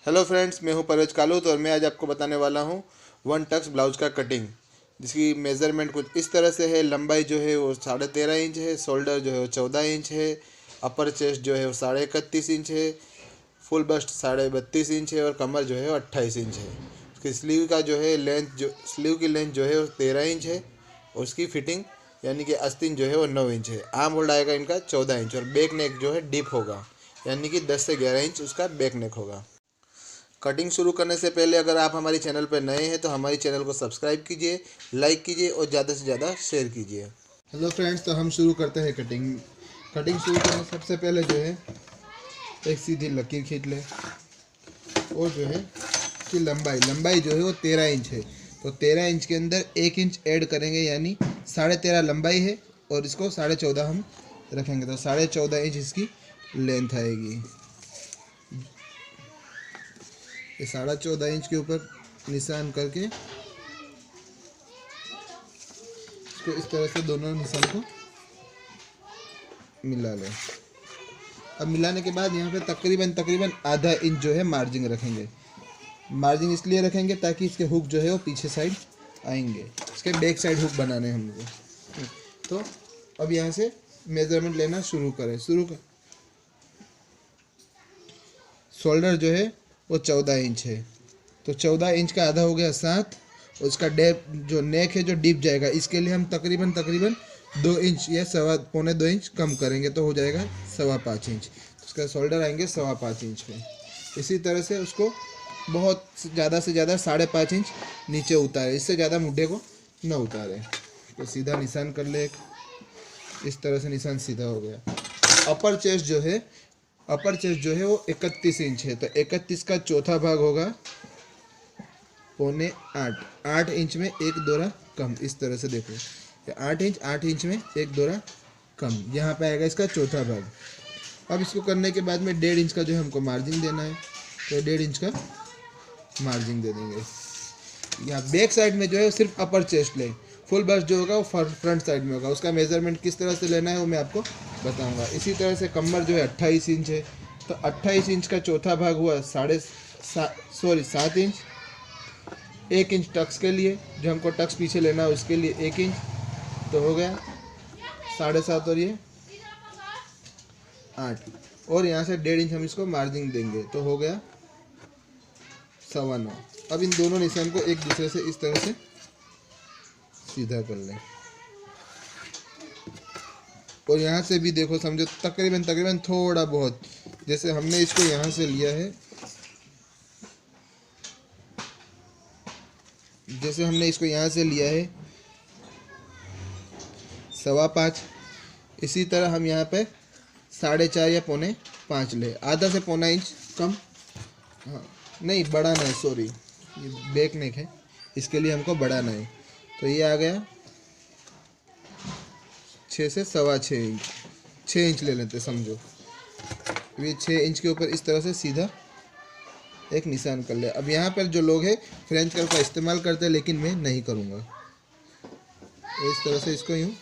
Hello friends, मैं हूं परवेज कालूत और मैं आज आपको बताने वाला हूं वन टक्स ब्लाउज का कटिंग, जिसकी मेज़रमेंट कुछ इस तरह से है। लंबाई जो है वो 13.5 इंच है, शोल्डर जो है वो 14 इंच है, अपर चेस्ट जो है वो 31.5 इंच है, फुल बस्ट 32.5 इंच है और कमर जो है वो 28 इंच है। उसकी स्लीव का जो है स्लीव की लेंथ जो है वो 13 इंच है और उसकी फिटिंग यानी कि आस्तीन जो है वो 9 इंच है। आर्म होल्ड आएगा इनका 14 इंच और बैक नेक जो है डीप होगा, यानी कि 10 से 11 इंच उसका बैक नेक होगा। कटिंग शुरू करने से पहले अगर आप हमारे चैनल पर नए हैं तो हमारे चैनल को सब्सक्राइब कीजिए, लाइक कीजिए और ज़्यादा से ज़्यादा शेयर कीजिए। हेलो फ्रेंड्स, तो हम शुरू करते हैं कटिंग। कटिंग शुरू करने से सबसे पहले जो है एक सीधी लकीर खींच ले और जो है कि लंबाई जो है वो 13 इंच है, तो 13 इंच के अंदर 1 इंच ऐड करेंगे, यानी 13.5 लंबाई है और इसको 14.5 हम रखेंगे, तो 14.5 इंच इसकी लेंथ आएगी। ये 14.5 इंच के ऊपर निशान करके इसको इस तरह से दोनों निशान को मिला लें। अब मिलाने के बाद यहाँ पे तकरीबन आधा इंच जो है मार्जिन रखेंगे। मार्जिन इसलिए रखेंगे ताकि इसके हुक जो है वो पीछे साइड आएंगे, इसके बैक साइड हुक बनाने हमको। तो अब यहाँ से मेजरमेंट लेना शुरू करें। शोल्डर जो है वो 14 इंच है, तो 14 इंच का आधा हो गया 7, और उसका डेप जो नेक है जो डीप जाएगा, इसके लिए हम तकरीबन 2 इंच या 1.25 2 इंच कम करेंगे, तो हो जाएगा 5.25 इंच। तो उसका शोल्डर आएंगे 5.25 इंच में। इसी तरह से उसको बहुत ज़्यादा से ज़्यादा 5.5 इंच नीचे उतारे, इससे ज़्यादा मुड्ढे को न उतारे। तो सीधा निशान कर ले, इस तरह से निशान सीधा हो गया। अपर चेस्ट जो है वो 31 इंच है, तो 31 का चौथा भाग होगा 7.25 इंच में एक दोरा कम। इस तरह से देखो, 8 इंच में एक दोरा कम, यहाँ पे आएगा इसका चौथा भाग। अब इसको करने के बाद में 1.5 इंच का जो है हमको मार्जिन देना है, तो 1.5 इंच का मार्जिन दे देंगे। यहाँ बैक साइड में जो है सिर्फ अपर चेस्ट ले, फुल बस्ट जो होगा वो फ्रंट साइड में होगा। उसका मेजरमेंट किस तरह से लेना है वो मैं आपको बताऊंगा। इसी तरह से कमर जो है 28 इंच है, तो 28 इंच का चौथा भाग हुआ 7 इंच। 1 इंच टक्स के लिए, जो हमको टक्स पीछे लेना है उसके लिए 1 इंच, तो हो गया 7.5 और ये 8, और यहाँ से 1.5 इंच हम इसको मार्जिन देंगे, तो हो गया 9.25। अब इन दोनों निशान को एक दूसरे से इस तरह से सीधा कर लें, और यहाँ से भी देखो, समझो तकरीबन थोड़ा बहुत, जैसे हमने इसको यहाँ से लिया है, 5.25, इसी तरह हम यहाँ पे 4.5 या 4.25 ले, आधा से 0.25 इंच कम, हाँ नहीं बढ़ाना है, सॉरी ये बैक नेक है, इसके लिए हमको बढ़ाना है। तो ये आ गया 6 से 6.25 इंच, 6 इंच ले लेते समझो। ये 6 इंच के ऊपर इस तरह से सीधा एक निशान कर ले। अब यहाँ पर जो लोग हैं फ्रेंच कर्व का इस्तेमाल करते हैं, लेकिन मैं नहीं करूँगा। तो इस तरह से इसको यूँ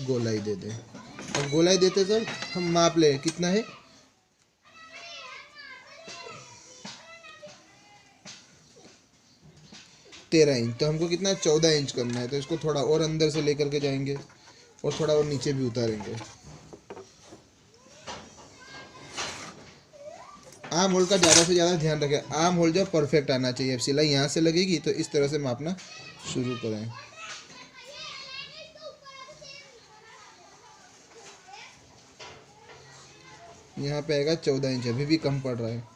गोलाई दे दें। अब गोलाई देते सर हम माप लें कितना है, 13 इंच, तो हमको कितना 14 इंच करना है, तो इसको थोड़ा और अंदर से लेकर के जाएंगे और थोड़ा और नीचे भी उतारेंगे। आर्म होल का ज़्यादा से ज़्यादा ध्यान रखें, आर्म होल जो परफेक्ट आना चाहिए। अब सिलाई यहाँ से लगेगी तो इस तरह से मापना शुरू करें। यहाँ पे आएगा 14 इंच, अभी भी कम पड़ रहा है,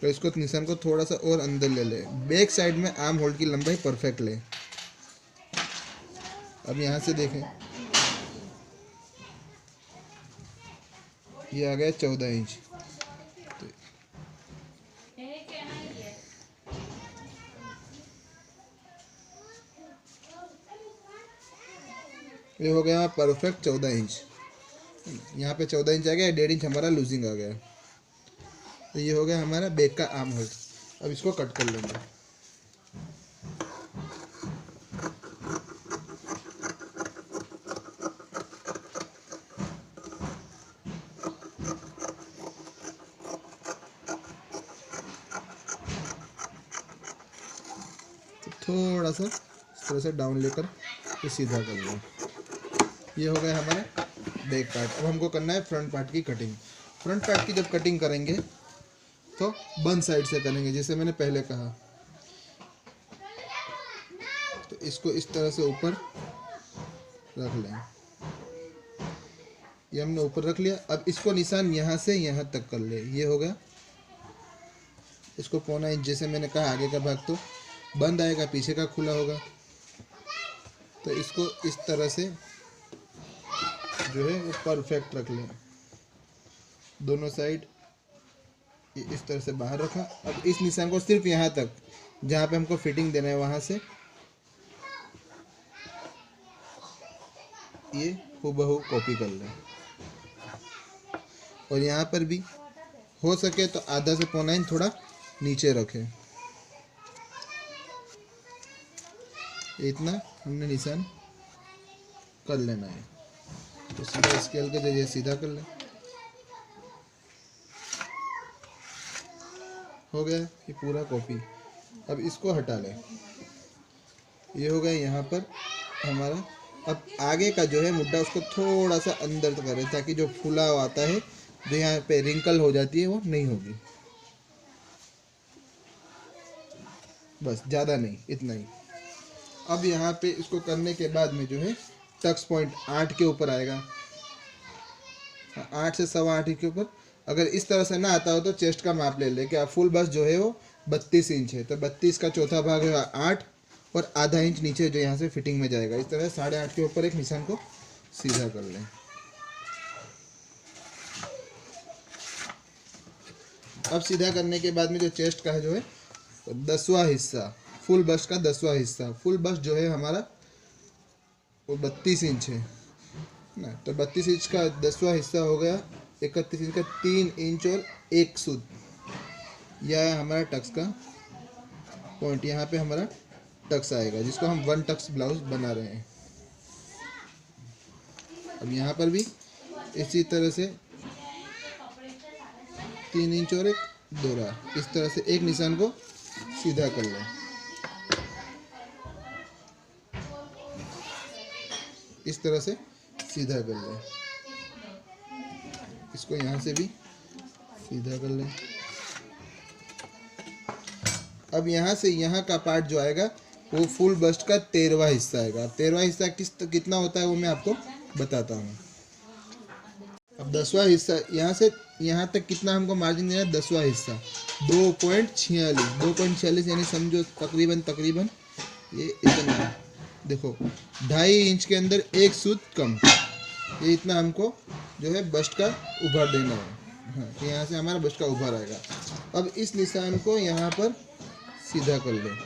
तो इसको निशान को थोड़ा सा और अंदर ले ले। बैक साइड में आर्म होल्ड की लंबाई परफेक्ट ले। अब यहाँ से देखें, ये आ गया 14 इंच, ये हो गया परफेक्ट 14 इंच। यहाँ पे 14 इंच आ गया, 1.5 इंच हमारा लूजिंग आ गया, तो ये हो गया हमारा बैक का आर्म होल्ड। अब इसको कट कर लेंगे। थोड़ा सा इस तरह से डाउन लेकर ये सीधा कर लो। ये हो गया हमारा बैक पार्ट। अब हमको करना है फ्रंट पार्ट की कटिंग। फ्रंट पार्ट की जब कटिंग करेंगे तो बंद साइड से करेंगे, जैसे मैंने पहले कहा। तो इसको इस तरह से ऊपर रख लें। ये हमने ऊपर रख लिया। अब इसको निशान यहाँ से यहाँ तक कर ले। ये हो गया। इसको पौना इंच, जैसे मैंने कहा आगे का भाग तो बंद आएगा, पीछे का खुला होगा। तो इसको इस तरह से जो है वो परफेक्ट रख लें। दोनों साइड इस तरह से बाहर रखा। अब इस निशान को सिर्फ यहाँ तक जहाँ पे हमको फिटिंग देना है वहाँ से ये हूबहू कॉपी कर लें। और यहाँ पर भी हो सके तो आधा से पौना इंच थोड़ा नीचे रखें। इतना हमने निशान कर लेना है। तो सीधा स्केल के जरिए सीधा कर लें। हो गया ये पूरा कॉपी। अब इसको हटा लें। ये हो गया यहाँ पर हमारा। अब आगे का जो है मुड्ढा उसको थोड़ा सा अंदर करें ताकि जो फूला हुआ आता है, जो यहाँ पे रिंकल हो जाती है, वो नहीं होगी। बस ज़्यादा नहीं, इतना ही। अब यहाँ पे इसको करने के बाद में जो है टक्स पॉइंट 8 के ऊपर आएगा। 8 से 8.25 के ऊपर। अगर इस तरह से ना आता हो तो चेस्ट का माप ले ले। क्या फुल बस्ट जो है वो 32 इंच है, तो 32 का चौथा भाग है 8 और आधा इंच नीचे जो यहाँ से फिटिंग में जाएगा। इस तरह 8.5 के ऊपर एक निशान को सीधा कर लें। अब सीधा करने के बाद में जो चेस्ट का है जो है 10वां हिस्सा, फुल बस्ट का 10वां हिस्सा। फुल बस्ट जो है हमारा वो 32 इंच है ना, तो 32 इंच का 10वां हिस्सा हो गया 31 इंच का 3 इंच और 1 सूद। यह है हमारा टक्स का पॉइंट। यहाँ पे हमारा टक्स आएगा जिसको हम 1 टक्स ब्लाउज बना रहे हैं। अब यहाँ पर भी इसी तरह से 3 इंच और 1 दोहरा, इस तरह से एक निशान को सीधा कर लें। इस तरह से सीधा कर लें। इसको यहाँ से भी सीधा कर लें। अब यहाँ से यहाँ का पार्ट जो आएगा वो फुल बस्ट का 13वां हिस्सा आएगा। 13वां हिस्सा कितना होता है वो मैं आपको बताता हूँ। अब 10वां हिस्सा यहाँ से यहाँ तक कितना हमको मार्जिन देना है? 10वां हिस्सा 2.46 यानी समझो तकरीबन ये इतना। देखो 2.5 इंच के अंदर 1 सूद कम। ये इतना हमको जो है बस्ट का उभार देना है। हाँ, तो यहाँ से हमारा बस्ट का उभार आएगा। अब इस निशान को यहाँ पर सीधा कर लें।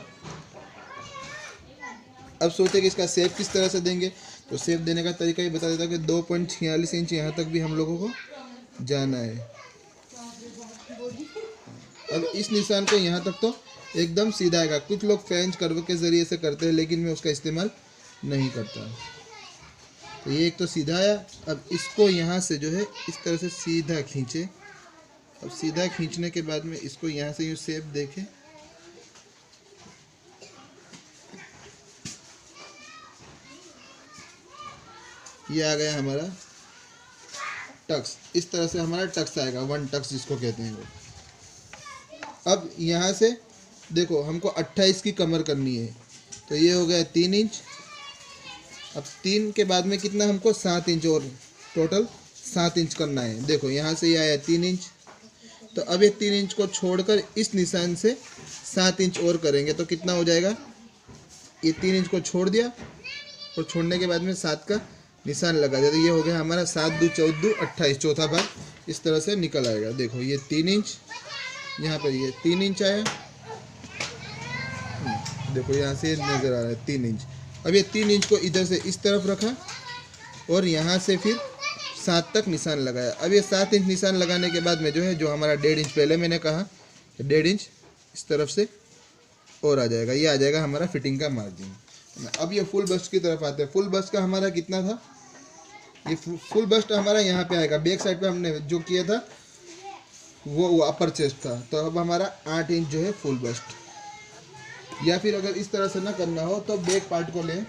अब सोचे कि इसका शेप किस तरह से देंगे, तो शेप देने का तरीका ये बता देता कि 2.46 इंच यहाँ तक भी हम लोगों को जाना है। अब इस निशान को यहाँ तक तो एकदम सीधा आएगा। कुछ लोग फ्रेंच कर्व के ज़रिए से करते हैं, लेकिन मैं उसका इस्तेमाल नहीं करता। तो ये एक तो सीधा आया। अब इसको यहाँ से जो है इस तरह से सीधा खींचे। अब सीधा खींचने के बाद में इसको यहाँ से यूँ शेप देखें। ये आ गया हमारा टक्स। इस तरह से हमारा टक्स आएगा, 1 टक्स जिसको कहते हैं वो। अब यहाँ से देखो हमको 28 की कमर करनी है, तो ये हो गया 3 इंच। अब 3 के बाद में कितना हमको 7 इंच और टोटल 7 इंच करना है। देखो यहाँ से ये आया 3 इंच, तो अब ये 3 इंच को छोड़कर इस निशान से 7 इंच और करेंगे तो कितना हो जाएगा? ये 3 इंच को छोड़ दिया और छोड़ने के बाद में 7 का निशान लगा दिया, तो ये हो गया हमारा 7 दूनी 14 28, चौथा भाग इस तरह से निकल आएगा। देखो ये 3 इंच, यहाँ पर ये 3 इंच आया। देखो यहाँ से नज़र आ रहा है 3 इंच। अब ये 3 इंच को इधर से इस तरफ रखा और यहाँ से फिर 7 तक निशान लगाया। अब ये 7 इंच निशान लगाने के बाद में जो है, जो हमारा 1.5 इंच पहले मैंने कहा, 1.5 इंच इस तरफ से और आ जाएगा। ये आ जाएगा हमारा फिटिंग का मार्जिन। अब ये फुल बस्ट की तरफ आते हैं। फुल बस्ट का हमारा कितना था? ये फुल बस्ट हमारा यहाँ पे आएगा। बैक साइड पे हमने जो किया था वो अपर चेस्ट था, तो अब हमारा 8 इंच जो है फुल बस्ट। या फिर अगर इस तरह से ना करना हो तो बैक पार्ट को लें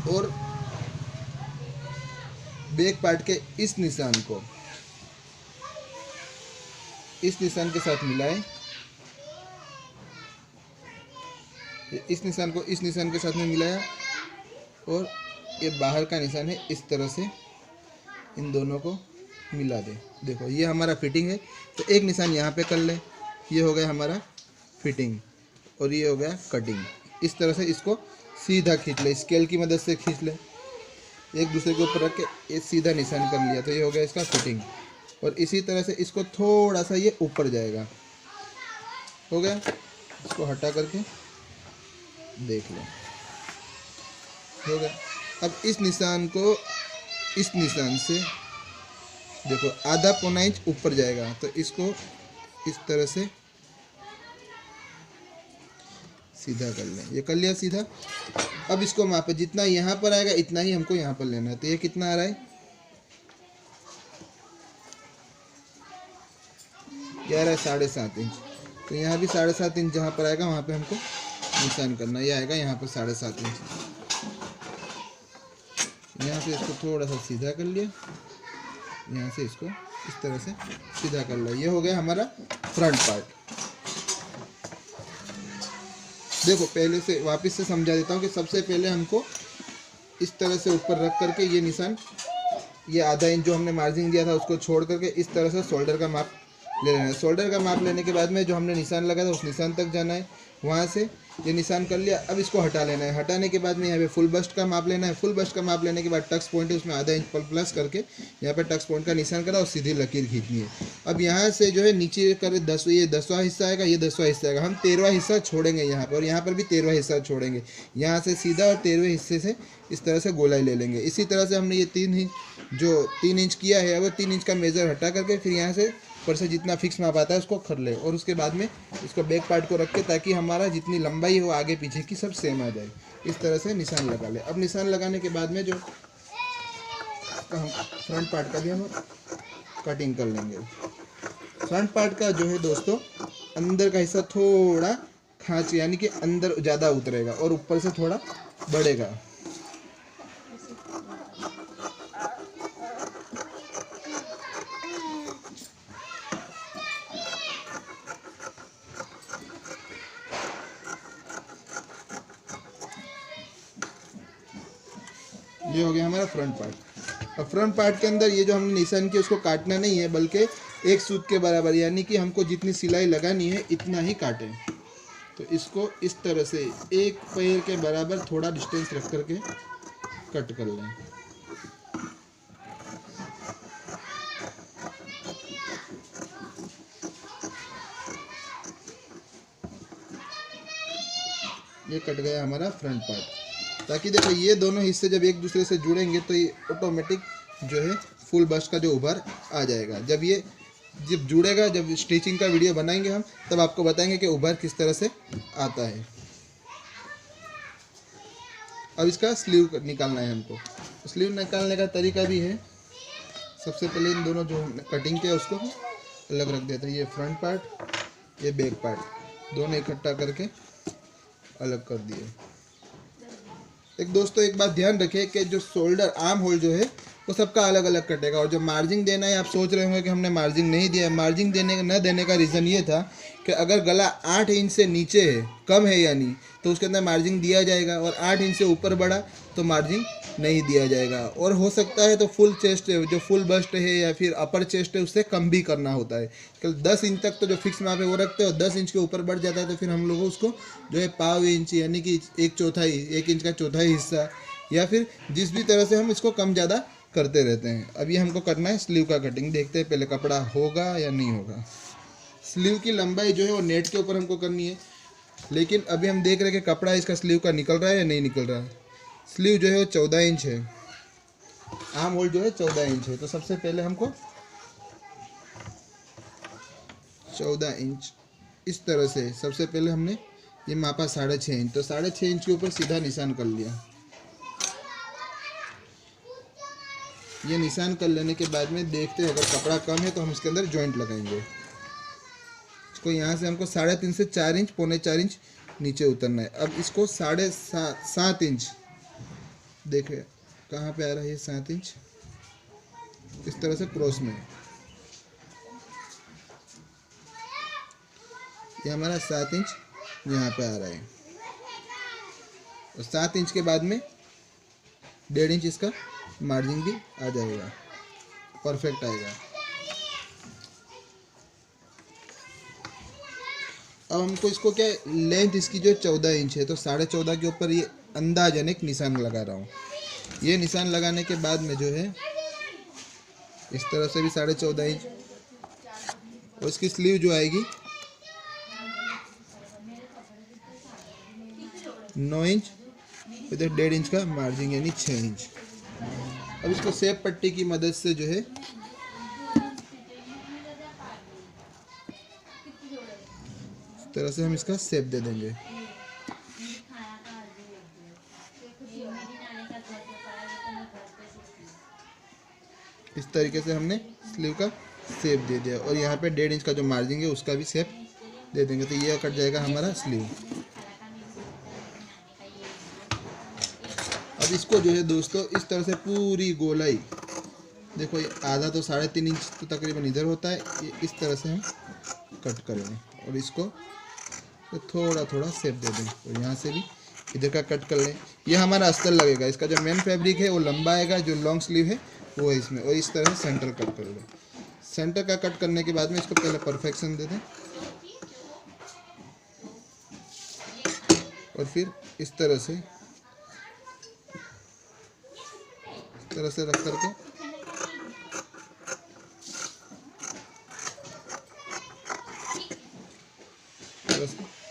और बैक पार्ट के इस निशान को इस निशान के साथ मिलाएं, इस निशान को इस निशान के साथ में मिलाया और ये बाहर का निशान है, इस तरह से इन दोनों को मिला दें। देखो ये हमारा फिटिंग है। तो एक निशान यहाँ पे कर लें, ये हो गया हमारा फिटिंग और ये हो गया कटिंग। इस तरह से इसको सीधा खींच ले, स्केल की मदद से खींच ले, एक दूसरे के ऊपर रख के ये सीधा निशान कर लिया। तो ये हो गया इसका फिटिंग। और इसी तरह से इसको थोड़ा सा ये ऊपर जाएगा, हो गया। इसको हटा करके देख लो, हो गया। अब इस निशान को इस निशान से देखो आधा पौना इंच ऊपर जाएगा, तो इसको इस तरह से सीधा कर लें। ये कर लिया सीधा। अब इसको मापे, जितना यहाँ पर आएगा इतना ही हमको यहाँ पर लेना है। तो ये कितना आ रहा है, ये आ रहा है 7.5 इंच। तो यहाँ भी 7.5 इंच जहाँ पर आएगा वहाँ पे हमको निशान करना। ये आएगा यहाँ पर 7.5 इंच। यहाँ से इसको थोड़ा सा सीधा कर लिया, यहाँ से इसको इस तरह से सीधा कर लिया। ये हो गया हमारा फ्रंट पार्ट। देखो पहले से वापस से समझा देता हूँ कि सबसे पहले हमको इस तरह से ऊपर रख करके ये निशान, ये आधा इंच जो हमने मार्जिन दिया था उसको छोड़ करके इस तरह से शोल्डर का माप ले लेना है। शोल्डर का माप लेने के बाद में जो हमने निशान लगाया था उस निशान तक जाना है, वहाँ से ये निशान कर लिया। अब इसको हटा लेना है। हटाने के बाद में यहाँ पे फुल बस्ट का माप लेना है। फुल बस्ट का माप लेने के बाद टक्स पॉइंट है उसमें आधा इंच प्लस करके यहाँ पे टक्स पॉइंट का निशान करा और सीधी लकीर खींचनी है। अब यहाँ से जो है नीचे कर ये 10वां हिस्सा आएगा, ये 10वां हिस्सा आएगा। हम 13वां हिस्सा छोड़ेंगे यहाँ पर, और यहाँ पर भी 13वां हिस्सा छोड़ेंगे। यहाँ से सीधा और 13वें हिस्से से इस तरह से गोलाई ले लेंगे। इसी तरह से हमने ये 3 इंच किया है, अब 3 इंच का मेज़र हटा करके फिर यहाँ से ऊपर से जितना फिक्स माप आता है उसको कर ले, और उसके बाद में इसको बैक पार्ट को रख के, ताकि हमारा जितनी लंबाई है वो आगे पीछे की सब सेम आ जाए। इस तरह से निशान लगा ले। अब निशान लगाने के बाद में जो हम फ्रंट पार्ट का भी हम कटिंग कर लेंगे। फ्रंट पार्ट का जो है दोस्तों, अंदर का हिस्सा थोड़ा खाँच, यानी कि अंदर ज़्यादा उतरेगा और ऊपर से थोड़ा बढ़ेगा। ये हो गया हमारा फ्रंट पार्ट। अब फ्रंट पार्ट के अंदर ये जो हमने निशान किया उसको काटना नहीं है, बल्कि एक सूत के बराबर, यानी कि हमको जितनी सिलाई लगानी है इतना ही काटें। तो इसको इस तरह से एक पैर के बराबर थोड़ा डिस्टेंस रख करके कट कर लें। ये कट गया हमारा फ्रंट पार्ट। ताकि देखो ये दोनों हिस्से जब एक दूसरे से जुड़ेंगे तो ये ऑटोमेटिक जो है फुल बस्ट का जो उभार आ जाएगा। जब जुड़ेगा, जब स्टिचिंग का वीडियो बनाएंगे हम, तब आपको बताएंगे कि उभार किस तरह से आता है। अब इसका स्लीव निकालना है हमको। स्लीव निकालने का तरीका भी है। सबसे पहले इन दोनों जो कटिंग किया उसको अलग रख देते हैं। ये फ्रंट पार्ट, ये बैक पार्ट, दोनों इकट्ठा करके अलग कर दिए। दोस्तों एक बात ध्यान रखिए कि जो शोल्डर आर्म होल जो है वो सबका अलग अलग कटेगा। और जो मार्जिंग देना है, आप सोच रहे होंगे कि हमने मार्जिंग नहीं दिया। मार्जिंग न देने का रीज़न ये था कि अगर गला 8 इंच से नीचे है, कम है यानी, तो उसके अंदर मार्जिंग दिया जाएगा, और 8 इंच से ऊपर बढ़ा तो मार्जिंग नहीं दिया जाएगा। और हो सकता है तो फुल चेस्ट है, जो फुल बस्ट है या फिर अपर चेस्ट है, उससे कम भी करना होता है। कल 10 इंच तक तो जो फिक्स माप है वो रखते हैं, और 10 इंच के ऊपर बढ़ जाता है तो फिर हम लोग उसको जो है पाव इंच, यानी कि 1 इंच का चौथाई हिस्सा, या फिर जिस भी तरह से हम इसको कम ज़्यादा करते रहते हैं। अब ये हमको करना है स्लीव का कटिंग। देखते हैं पहले कपड़ा होगा या नहीं होगा। स्लीव की लंबाई जो है वो नेट के ऊपर हमको करनी है, लेकिन अभी हम देख रहे हैं कि कपड़ा इसका स्लीव का निकल रहा है या नहीं निकल रहा है। स्लीव जो है वो 14 इंच है, आर्म होल जो है 14 इंच है। तो सबसे पहले हमको 14 इंच इस तरह से, सबसे पहले हमने ये मापा 6.5 इंच, तो 6.5 इंच के ऊपर सीधा निशान कर लिया। ये निशान कर लेने के बाद में देखते हैं, अगर कपड़ा कम है तो हम इसके अंदर जॉइंट लगाएंगे। इसको यहाँ से हमको 3.5 से 4 इंच, 3.25 इंच नीचे उतरना है। अब इसको 7.5 इंच, देखिए कहाँ पे आ रहा है ये 7 इंच, इस तरह से क्रॉस में, ये हमारा 7 इंच यहाँ पे आ रहा है। और 7 इंच के बाद में 1.5 इंच इसका मार्जिन भी आ जाएगा, परफेक्ट आएगा। अब हमको इसको क्या, लेंथ इसकी जो 14 इंच है, तो 14.5 के ऊपर ये अंदाजन एक निशान लगा रहा हूँ। ये निशान लगाने के बाद में जो है इस तरह से भी 14.5 इंच, और इसकी स्लीव जो आएगी 9 इंच, इधर 1.5 इंच का मार्जिन यानी 6 इंच। अब इसको सेप पट्टी की मदद से जो है इस तरह से हम इसका सेप दे देंगे। इस तरीके से हमने स्लीव का सेप दे दिया, और यहाँ पे 1.5 इंच का जो मार्जिन है उसका भी सेप दे देंगे, तो ये कट जाएगा हमारा स्लीव। अब इसको जो है दोस्तों इस तरह से पूरी गोलाई, देखो ये आधा तो 3.5 इंच तो तकरीबन इधर होता है, ये इस तरह से हम कट करेंगे, और इसको तो थोड़ा थोड़ा सेप दे दें, और यहाँ से भी इधर का कट कर लें। ये हमारा अस्तर लगेगा, इसका जो मेन फैब्रिक है वो लंबा आएगा, जो लॉन्ग स्लीव है वो है इसमें, और इस तरह से सेंटर कट कर लें। सेंटर का कट करने के बाद में इसको पहले परफेक्शन दे दें, और फिर इस तरह से रख करके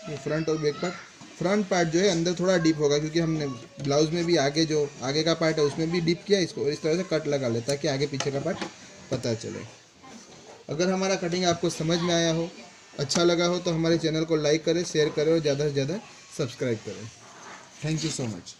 ये फ्रंट और बैक पार्ट, फ्रंट पार्ट जो है अंदर थोड़ा डीप होगा, क्योंकि हमने ब्लाउज में भी आगे जो आगे का पार्ट है उसमें भी डीप किया इसको, और इस तरह से कट लगा ले ताकि आगे पीछे का पार्ट पता चले। अगर हमारा कटिंग आपको समझ में आया हो, अच्छा लगा हो, तो हमारे चैनल को लाइक करें, शेयर करें और ज़्यादा से ज़्यादा सब्सक्राइब करें। Thank you so much.